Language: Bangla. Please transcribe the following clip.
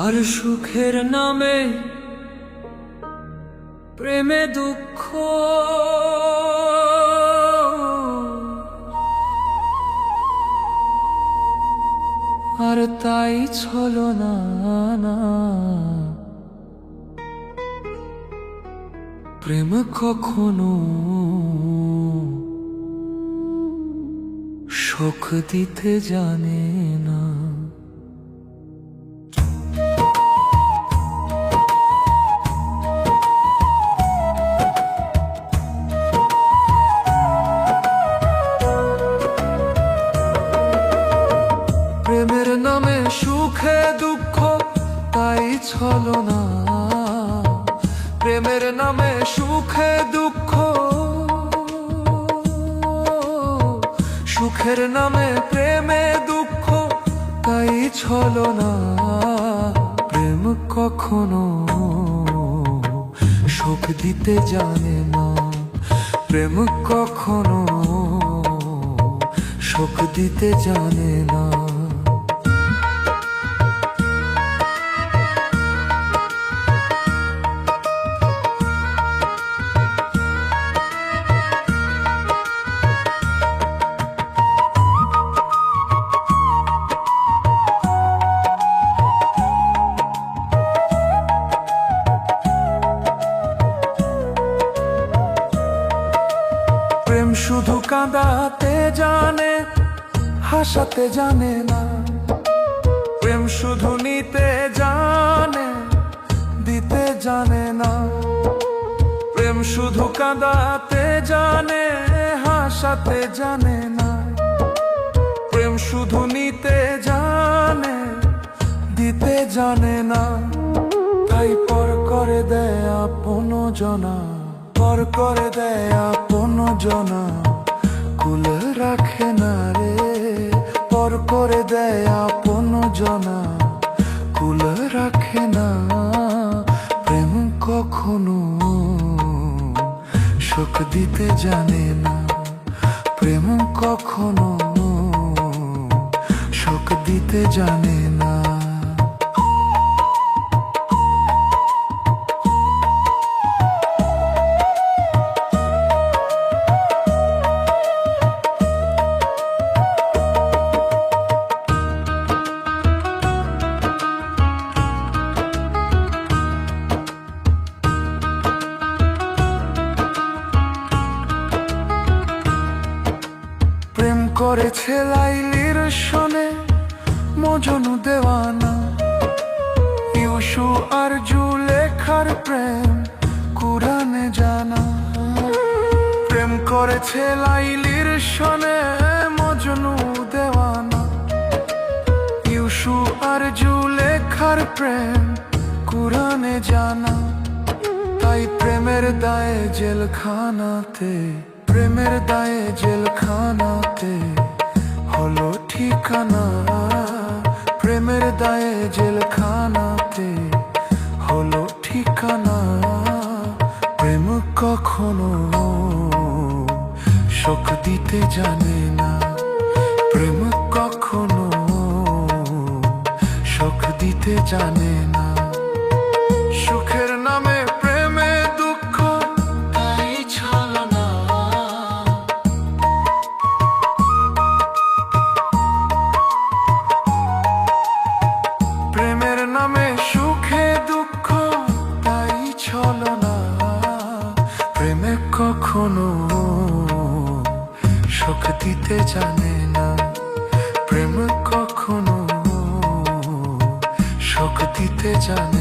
আর সুখের নামে প্রেমে দুঃখ, আর তাই ছলনা না। প্রেম কখনো সুখ দিতে জানে না। প্রেমের নামে সুখে দুঃখ, তাই ছলনা। প্রেমের নামে সুখে দুঃখ, সুখের নামে প্রেমে দুঃখ, তাই ছলনা। প্রেম কখনো সুখ দিতে জানে না। প্রেম কখনো সুখ দিতে জানে না। প্রেম শুধু কাঁদাতে জানে, হাসাতে জানে না। প্রেম শুধু নিতে জানে, দিতে জানে না। প্রেম শুধু কাঁদাতে জানে, হাসাতে জানে না। প্রেম শুধু নিতে জানে, দিতে জানে না। তাই পর করে দেয় আপন জনা, পর করে দেয় আপন জনা, কুল রাখে না রে। পর করে দেয় আপন জনা, কুল রাখে না। প্রেম কখনো সুখ দিতে জানে না। প্রেম কখনো সুখ দিতে জানে না। প্রেম করেছে লাইলির শোনে মজনু দেওয়ানা। ইউসু আর জুলেখার প্রেম কুরআনে জানা। প্রেম করেছে লাইলির শোনে মজনু দেওয়ানা। ইউসু আর জুলেখার প্রেম কুরআনে জানা। তাই প্রেমের দায়ে জেলখানাতে, প্রেমের দায়ে জেলখানাতে হলো ঠিকানা। প্রেমের দায়ে জেলখানাতে হলো ঠিকানা। প্রেম কখনো সুখ দিতে জানে না। প্রেম কখনো সুখ দিতে জানে না। সুখের নামে প্রেমে দুঃখ, তাই ছলনা। প্রেমের নামে সুখে দুঃখ, তাই ছলনা। প্রেমে কখনো সুখ দিতে জানে না। প্রেম কখনো সুখ দিতে জানে